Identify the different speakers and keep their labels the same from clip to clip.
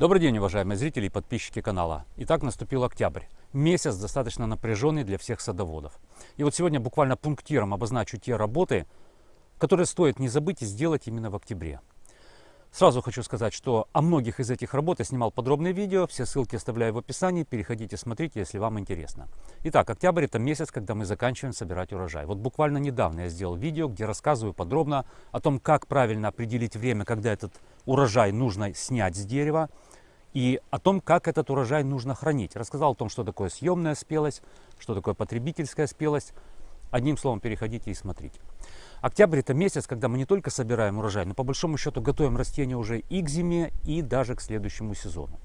Speaker 1: Добрый день, уважаемые зрители и подписчики канала. Итак, наступил октябрь. Месяц достаточно напряженный для всех садоводов. И вот сегодня буквально пунктиром обозначу те работы, которые стоит не забыть и сделать именно в октябре. Сразу хочу сказать, что о многих из этих работ я снимал подробное видео. Все ссылки оставляю в описании. Переходите, смотрите, если вам интересно. Итак, октябрь — это месяц, когда мы заканчиваем собирать урожай. Вот буквально недавно я сделал видео, где рассказываю подробно о том, как правильно определить время, когда этот урожай нужно снять с дерева, и о том, как этот урожай нужно хранить. Рассказал о том, что такое съемная спелость, что такое потребительская спелость. Одним словом, переходите и смотрите. Октябрь — это месяц, когда мы не только собираем урожай, но по большому счету готовим растения уже и к зиме, и даже к следующему сезону.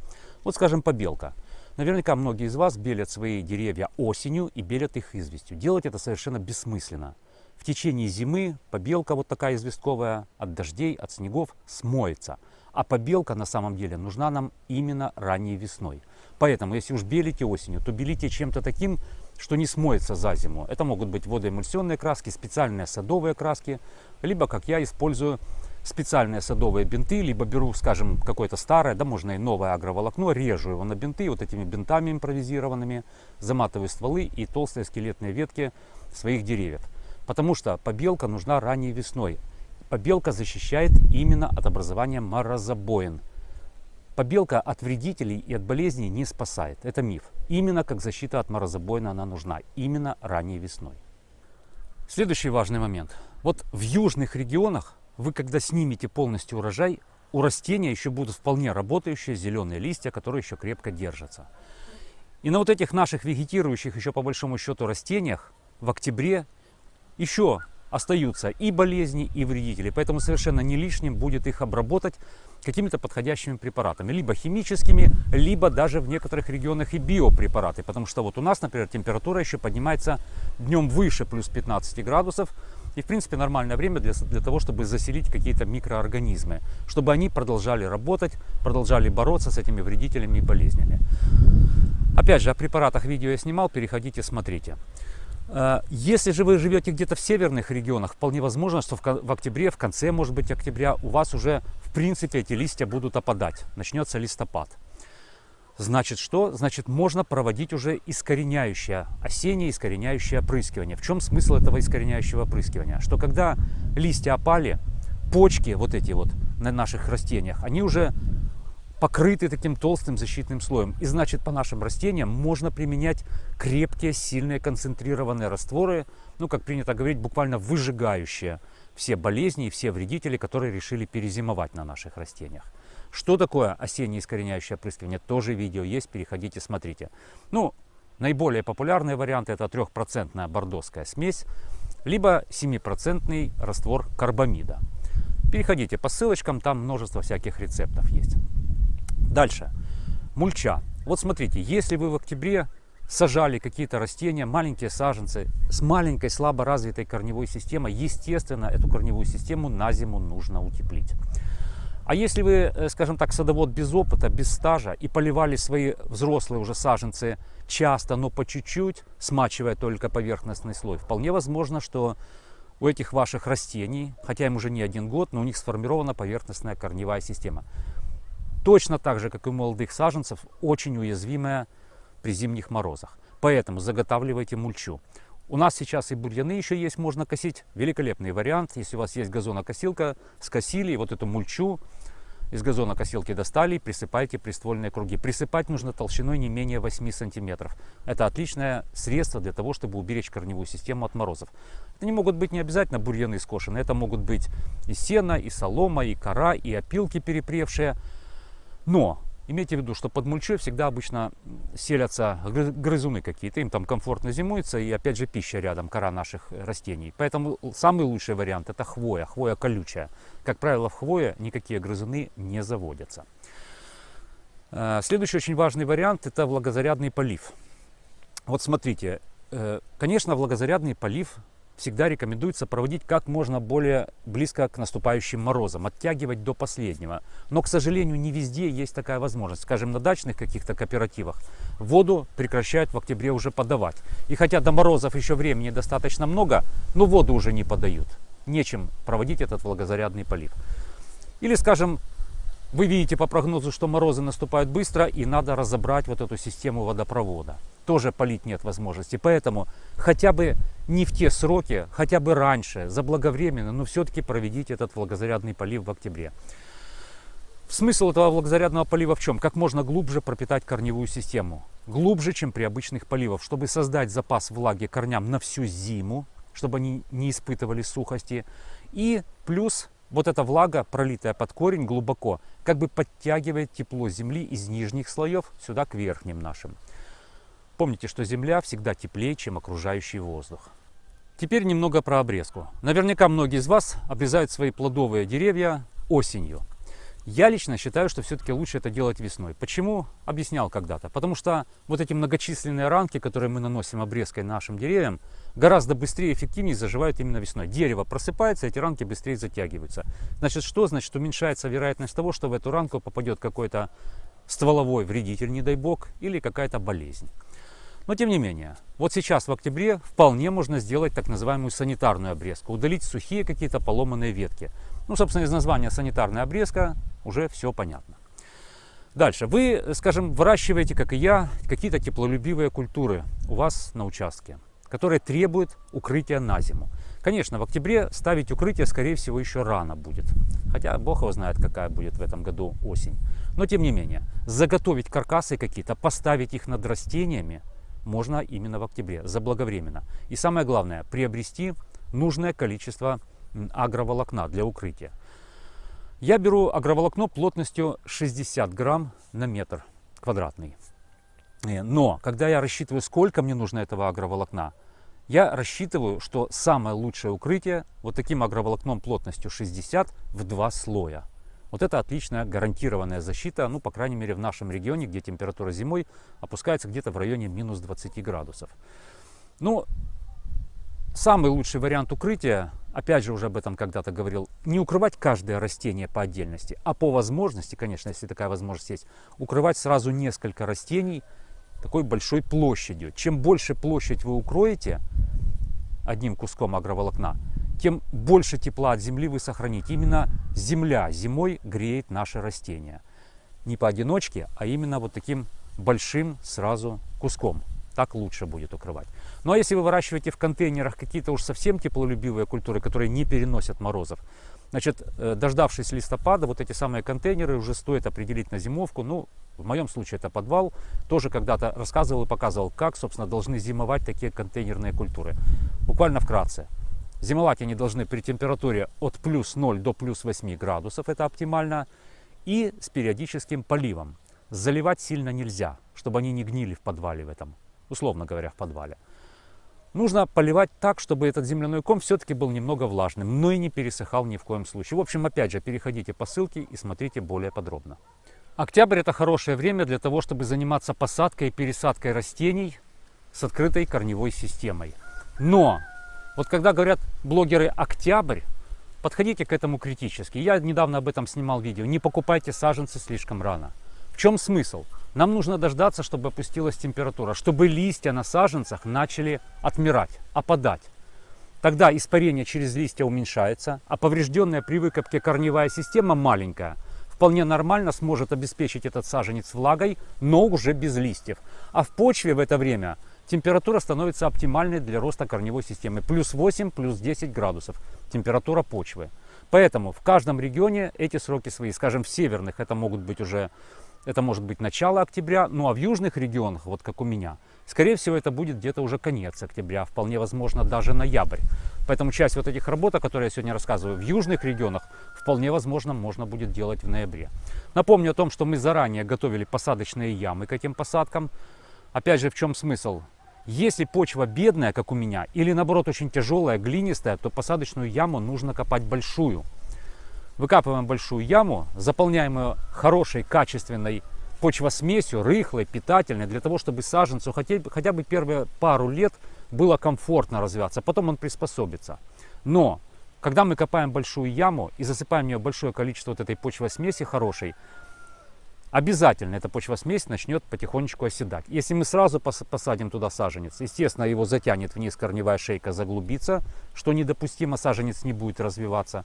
Speaker 1: Вот, скажем, побелка. Наверняка многие из вас белят свои деревья осенью и белят их известью. Делать это совершенно бессмысленно. В течение зимы побелка вот такая известковая от дождей, от снегов смоется. А побелка на самом деле нужна нам именно ранней весной. Поэтому, если уж белите осенью, то белите чем-то таким, что не смоется за зиму. Это могут быть водоэмульсионные краски, специальные садовые краски, либо, как я, использую специальные садовые бинты, либо беру, скажем, какое-то старое, да можно и новое агроволокно, режу его на бинты, вот этими бинтами импровизированными, заматываю стволы и толстые скелетные ветки своих деревьев. Потому что побелка нужна ранней весной. Побелка защищает именно от образования морозобоин. Побелка от вредителей и от болезней не спасает. Это миф. Именно как защита от морозобоина она нужна. Именно ранней весной. Следующий важный момент. Вот в южных регионах вы, когда снимете полностью урожай, у растения еще будут вполне работающие зеленые листья, которые еще крепко держатся. И на вот этих наших вегетирующих еще по большому счету растениях в октябре еще остаются и болезни, и вредители. Поэтому совершенно не лишним будет их обработать какими-то подходящими препаратами. Либо химическими, либо даже в некоторых регионах и биопрепараты. Потому что вот у нас, например, температура еще поднимается днем выше плюс 15 градусов. И, в принципе, нормальное время для того, чтобы заселить какие-то микроорганизмы. Чтобы они продолжали работать, продолжали бороться с этими вредителями и болезнями. Опять же, о препаратах видео я снимал, переходите, смотрите. Если же вы живете где-то в северных регионах, вполне возможно, что в октябре, в конце, может быть, октября, у вас уже, в принципе, эти листья будут опадать. Начнется листопад. Значит, что? Значит, можно проводить уже искореняющее, осеннее искореняющее опрыскивание. В чем смысл этого искореняющего опрыскивания? Что когда листья опали, почки вот эти вот на наших растениях, они уже покрыты таким толстым защитным слоем. И значит, по нашим растениям можно применять крепкие, сильные, концентрированные растворы, ну, как принято говорить, буквально выжигающие все болезни и все вредители, которые решили перезимовать на наших растениях. Что такое осеннее искореняющее опрыскивание? Тоже видео есть, переходите, смотрите. Ну, наиболее популярные варианты — это 3% бордоская смесь, либо 7% раствор карбамида. Переходите по ссылочкам, там множество всяких рецептов есть. Дальше. Мульча. Вот смотрите, если вы в октябре сажали какие-то растения, маленькие саженцы с маленькой слабо развитой корневой системой, естественно, эту корневую систему на зиму нужно утеплить. А если вы, скажем так, садовод без опыта, без стажа и поливали свои взрослые уже саженцы часто, но по чуть-чуть, смачивая только поверхностный слой, вполне возможно, что у этих ваших растений, хотя им уже не 1 год, но у них сформирована поверхностная корневая система. Точно так же, как и у молодых саженцев, очень уязвимая при зимних морозах. Поэтому заготавливайте мульчу. У нас сейчас и бурьяны еще есть, можно косить. Великолепный вариант. Если у вас есть газонокосилка, скосили, и вот эту мульчу из газонокосилки достали, присыпайте приствольные круги. Присыпать нужно толщиной не менее 8 сантиметров. Это отличное средство для того, чтобы уберечь корневую систему от морозов. Это не могут быть не обязательно бурьяны скошенные. Это могут быть и сено, и солома, и кора, и опилки перепревшие. Но имейте в виду, что под мульчой всегда обычно селятся грызуны какие-то, им там комфортно зимуется, и опять же пища рядом, кора наших растений. Поэтому самый лучший вариант — это хвоя, хвоя колючая. Как правило, в хвое никакие грызуны не заводятся. Следующий очень важный вариант — это влагозарядный полив. Вот смотрите, конечно, влагозарядный полив всегда рекомендуется проводить как можно более близко к наступающим морозам, оттягивать до последнего. Но, к сожалению, не везде есть такая возможность. Скажем, на дачных каких-то кооперативах воду прекращают в октябре уже подавать. И хотя до морозов еще времени достаточно много, но воду уже не подают. Нечем проводить этот влагозарядный полив. Или, скажем, Вы видите по прогнозу, что морозы наступают быстро, и надо разобрать вот эту систему водопровода. Тоже полить нет возможности. Поэтому хотя бы не в те сроки, хотя бы раньше, заблаговременно, но все-таки проведите этот влагозарядный полив в октябре. Смысл этого влагозарядного полива в чем? Как можно глубже пропитать корневую систему. Глубже, чем при обычных поливах, чтобы создать запас влаги корням на всю зиму, чтобы они не испытывали сухости. И плюс вот эта влага, пролитая под корень глубоко, как бы подтягивает тепло земли из нижних слоев сюда к верхним нашим. Помните, что земля всегда теплее, чем окружающий воздух. Теперь немного про обрезку. Наверняка многие из вас обрезают свои плодовые деревья осенью. Я лично считаю, что все-таки лучше это делать весной. Почему? Объяснял когда-то. Потому что вот эти многочисленные ранки, которые мы наносим обрезкой нашим деревьям, гораздо быстрее и эффективнее заживают именно весной. Дерево просыпается, эти ранки быстрее затягиваются. Значит, что? Значит, уменьшается вероятность того, что в эту ранку попадет какой-то стволовой вредитель, не дай бог, или какая-то болезнь. Но тем не менее, вот сейчас в октябре вполне можно сделать так называемую санитарную обрезку. Удалить сухие какие-то поломанные ветки. Ну, собственно, из названия санитарная обрезка уже все понятно. Дальше. Вы, скажем, выращиваете, как и я, какие-то теплолюбивые культуры у вас на участке, которые требуют укрытия на зиму. Конечно, в октябре ставить укрытие, скорее всего, еще рано будет. Хотя бог его знает, какая будет в этом году осень. Но тем не менее, заготовить каркасы какие-то, поставить их над растениями можно именно в октябре, заблаговременно. И самое главное, приобрести нужное количество агроволокна для укрытия. Я беру агроволокно плотностью 60 грамм на метр квадратный. Но, когда я рассчитываю, сколько мне нужно этого агроволокна, я рассчитываю, что самое лучшее укрытие вот таким агроволокном плотностью 60 в 2 слоя. Вот это отличная гарантированная защита, ну, по крайней мере, в нашем регионе, где температура зимой опускается где-то в районе минус 20 градусов. Ну, самый лучший вариант укрытия, опять же, уже об этом когда-то говорил, не укрывать каждое растение по отдельности, а по возможности, конечно, если такая возможность есть, укрывать сразу несколько растений такой большой площадью. Чем больше площадь вы укроете одним куском агроволокна, тем больше тепла от земли вы сохраните. Именно земля зимой греет наши растения. Не поодиночке, а именно вот таким большим сразу куском. Так лучше будет укрывать. Ну а если вы выращиваете в контейнерах какие-то уж совсем теплолюбивые культуры, которые не переносят морозов, значит, дождавшись листопада, вот эти самые контейнеры уже стоит определить на зимовку. Ну, в моем случае это подвал. Тоже когда-то рассказывал и показывал, как, собственно, должны зимовать такие контейнерные культуры. Буквально вкратце. Зимовать они должны при температуре от плюс 0 до плюс 8 градусов, это оптимально, и с периодическим поливом. Заливать сильно нельзя, чтобы они не гнили в подвале в этом, условно говоря, в подвале. Нужно поливать так, чтобы этот земляной ком все-таки был немного влажным, но и не пересыхал ни в коем случае. В общем, опять же, переходите по ссылке и смотрите более подробно. Октябрь – это хорошее время для того, чтобы заниматься посадкой и пересадкой растений с открытой корневой системой. Но вот когда говорят блогеры «октябрь», подходите к этому критически. Я недавно об этом снимал видео. Не покупайте саженцы слишком рано. В чем смысл? Нам нужно дождаться, чтобы опустилась температура, чтобы листья на саженцах начали отмирать, опадать. Тогда испарение через листья уменьшается, а поврежденная при выкопке корневая система маленькая вполне нормально сможет обеспечить этот саженец влагой, но уже без листьев. А в почве в это время температура становится оптимальной для роста корневой системы. Плюс 8, плюс 10 градусов температура почвы. Поэтому в каждом регионе эти сроки свои. Скажем, в северных это может быть начало октября, ну а в южных регионах, вот как у меня, скорее всего это будет где-то уже конец октября, вполне возможно даже ноябрь. Поэтому часть вот этих работ, о которых я сегодня рассказываю, в южных регионах вполне возможно можно будет делать в ноябре. Напомню о том, что мы заранее готовили посадочные ямы к этим посадкам. Опять же, в чем смысл? Если почва бедная, как у меня, или наоборот очень тяжелая, глинистая, то посадочную яму нужно копать большую. Выкапываем большую яму, заполняем ее хорошей, качественной почвосмесью, рыхлой, питательной, для того, чтобы саженцу хотя бы первые пару лет было комфортно развиваться, потом он приспособится. Но когда мы копаем большую яму и засыпаем в нее большое количество вот этой почвосмеси хорошей, обязательно эта почвосмесь начнет потихонечку оседать. Если мы сразу посадим туда саженец, естественно, его затянет вниз корневая шейка, заглубится, что недопустимо, саженец не будет развиваться.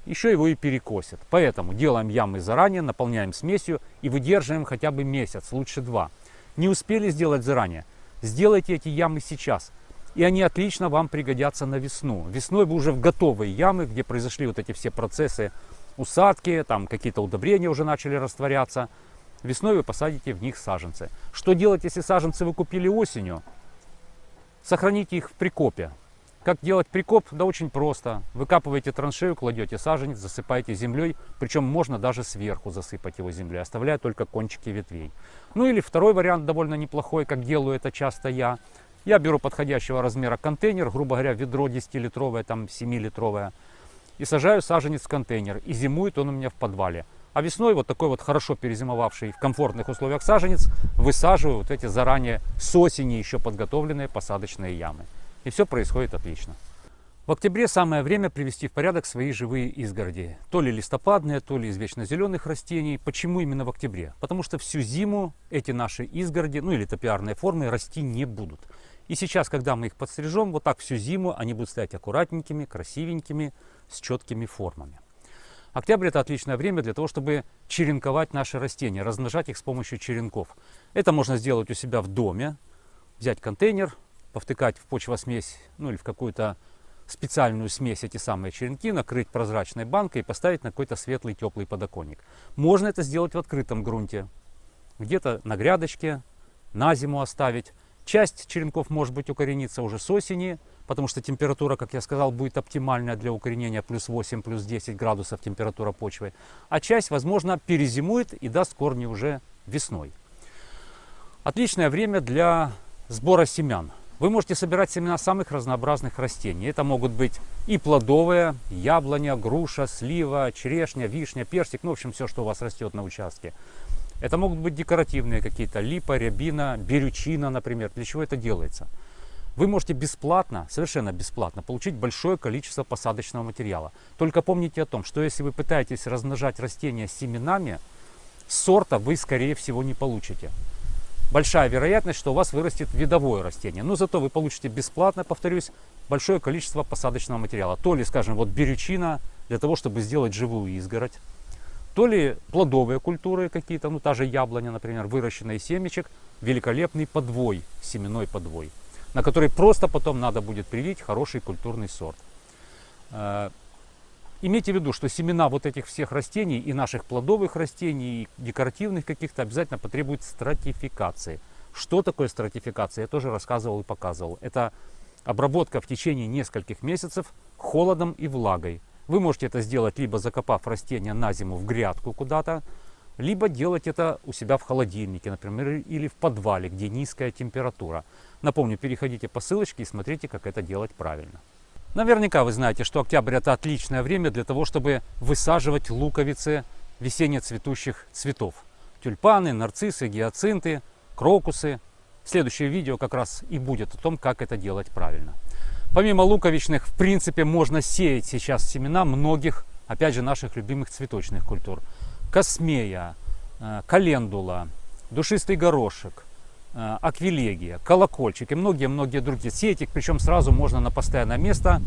Speaker 1: еще его и перекосит. Поэтому делаем ямы заранее, наполняем смесью и выдерживаем хотя бы месяц, лучше 2. Не успели сделать заранее, сделайте эти ямы сейчас. И они отлично вам пригодятся на весну. Весной вы уже в готовые ямы, где произошли вот эти все процессы усадки, там какие-то удобрения уже начали растворяться. Весной вы посадите в них саженцы. Что делать, если саженцы вы купили осенью? Сохраните их в прикопе. Как делать прикоп? Да очень просто. Выкапываете траншею, кладете саженец, засыпаете землей. Причем можно даже сверху засыпать его землей, оставляя только кончики ветвей. Ну или второй вариант довольно неплохой, как делаю это часто я. Я беру подходящего размера контейнер, грубо говоря, ведро 10-литровое, там 7-литровое. И сажаю саженец в контейнер. И зимует он у меня в подвале. А весной вот такой вот хорошо перезимовавший в комфортных условиях саженец высаживаю вот эти заранее с осени еще подготовленные посадочные ямы. И все происходит отлично. В октябре самое время привести в порядок свои живые изгороди. То ли листопадные, то ли из вечно зеленых растений. Почему именно в октябре? Потому что всю зиму эти наши изгороди, ну или топиарные формы, расти не будут. И сейчас, когда мы их подстрижем, вот так всю зиму они будут стоять аккуратненькими, красивенькими, с четкими формами. Октябрь — это отличное время для того, чтобы черенковать наши растения, размножать их с помощью черенков. Это можно сделать у себя в доме, взять контейнер, повтыкать в почвосмесь, ну или в какую-то специальную смесь эти самые черенки, накрыть прозрачной банкой и поставить на какой-то светлый теплый подоконник. Можно это сделать в открытом грунте, где-то на грядочке, на зиму оставить. Часть черенков может быть укоренится уже с осени, потому что температура, как я сказал, будет оптимальная для укоренения, плюс 8, плюс 10 градусов температура почвы. А часть, возможно, перезимует и даст корни уже весной. Отличное время для сбора семян. Вы можете собирать семена самых разнообразных растений. Это могут быть и плодовые, яблоня, груша, слива, черешня, вишня, персик, ну, в общем, все, что у вас растет на участке. Это могут быть декоративные какие-то, липа, рябина, берючина, например. Для чего это делается? Вы можете бесплатно, совершенно бесплатно, получить большое количество посадочного материала. Только помните о том, что если вы пытаетесь размножать растения семенами, сорта вы, скорее всего, не получите. Большая вероятность, что у вас вырастет видовое растение. Но зато вы получите бесплатно, повторюсь, большое количество посадочного материала. То ли, скажем, вот берючина для того, чтобы сделать живую изгородь. То ли плодовые культуры какие-то, ну та же яблоня, например, выращенная из семечек, великолепный подвой, семенной подвой, на который просто потом надо будет привить хороший культурный сорт. Имейте в виду, что семена вот этих всех растений, и наших плодовых растений, и декоративных каких-то, обязательно потребуют стратификации. Что такое стратификация, я тоже рассказывал и показывал. Это обработка в течение нескольких месяцев холодом и влагой. Вы можете это сделать, либо закопав растения на зиму в грядку куда-то, либо делать это у себя в холодильнике, например, или в подвале, где низкая температура. Напомню, переходите по ссылочке и смотрите, как это делать правильно. Наверняка вы знаете, что октябрь — это отличное время для того, чтобы высаживать луковицы весенне-цветущих цветов. Тюльпаны, нарциссы, гиацинты, крокусы. Следующее видео как раз и будет о том, как это делать правильно. Помимо луковичных, в принципе, можно сеять сейчас семена многих, опять же, наших любимых цветочных культур. Космея, календула, душистый горошек, аквилегия, колокольчик и многие-многие другие. Сеять их, причем сразу можно на постоянное место.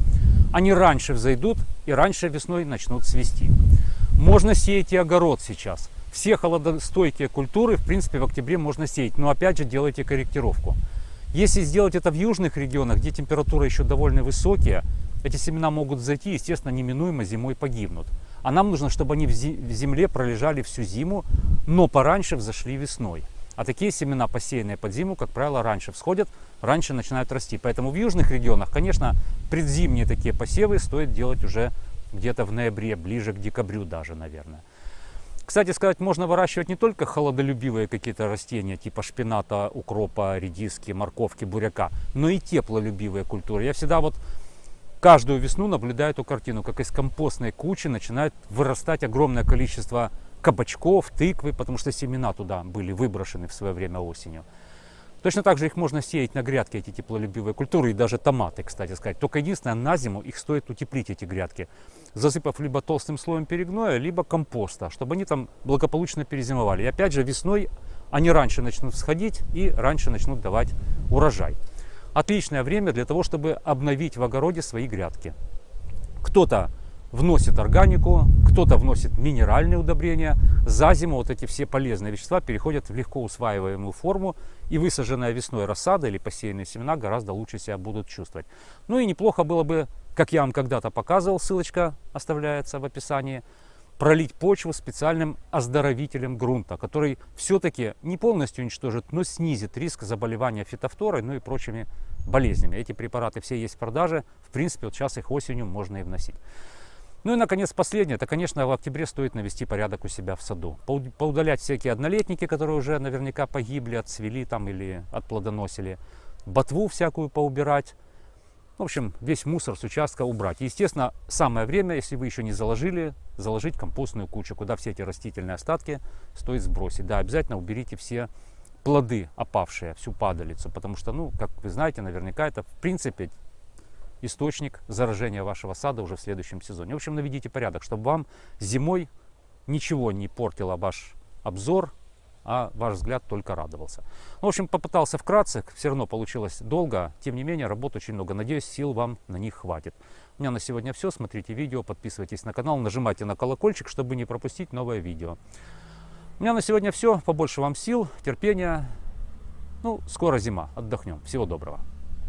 Speaker 1: Они раньше взойдут и раньше весной начнут цвести. Можно сеять и огород сейчас. Все холодостойкие культуры, в принципе, в октябре можно сеять. Но опять же, делайте корректировку. Если сделать это в южных регионах, где температуры еще довольно высокие, эти семена могут зайти, естественно, неминуемо зимой погибнут. А нам нужно, чтобы они в земле пролежали всю зиму, но пораньше взошли весной. А такие семена, посеянные под зиму, как правило, раньше всходят, раньше начинают расти. Поэтому в южных регионах, конечно, предзимние такие посевы стоит делать уже где-то в ноябре, ближе к декабрю даже, наверное. Кстати сказать, можно выращивать не только холодолюбивые какие-то растения, типа шпината, укропа, редиски, морковки, буряка, но и теплолюбивые культуры. Я всегда вот каждую весну наблюдаю эту картину, как из компостной кучи начинает вырастать огромное количество кабачков, тыквы, потому что семена туда были выброшены в свое время осенью. Точно так же их можно сеять на грядке, эти теплолюбивые культуры, и даже томаты, кстати сказать. Только единственное, на зиму их стоит утеплить, эти грядки, засыпав либо толстым слоем перегноя, либо компоста, чтобы они там благополучно перезимовали. И опять же, весной они раньше начнут всходить и раньше начнут давать урожай. Отличное время для того, чтобы обновить в огороде свои грядки. Кто-то вносит органику, кто-то вносит минеральные удобрения. За зиму вот эти все полезные вещества переходят в легко усваиваемую форму, и высаженная весной рассада или посеянные семена гораздо лучше себя будут чувствовать. Ну и неплохо было бы, как я вам когда-то показывал, ссылочка оставляется в описании, пролить почву специальным оздоровителем грунта, который все-таки не полностью уничтожит, но снизит риск заболевания фитофторой, ну и прочими болезнями. Эти препараты все есть в продаже, в принципе, вот сейчас их осенью можно и вносить. Ну и, наконец, последнее, это, конечно, в октябре стоит навести порядок у себя в саду. Поудалять всякие однолетники, которые уже наверняка погибли, отцвели там или отплодоносили. Ботву всякую поубирать. В общем, весь мусор с участка убрать. Естественно, самое время, если вы еще не заложили, заложить компостную кучу, куда все эти растительные остатки стоит сбросить. Да, обязательно уберите все плоды опавшие, всю падалицу, потому что, ну, как вы знаете, наверняка это, в принципе, источник заражения вашего сада уже в следующем сезоне. В общем, наведите порядок, чтобы вам зимой ничего не портило ваш обзор, а ваш взгляд только радовался. В общем, попытался вкратце, все равно получилось долго. Тем не менее, работы очень много. Надеюсь, сил вам на них хватит. У меня на сегодня все. Смотрите видео, подписывайтесь на канал, нажимайте на колокольчик, чтобы не пропустить новое видео. У меня на сегодня все. Побольше вам сил, терпения. Ну, скоро зима. Отдохнем. Всего доброго.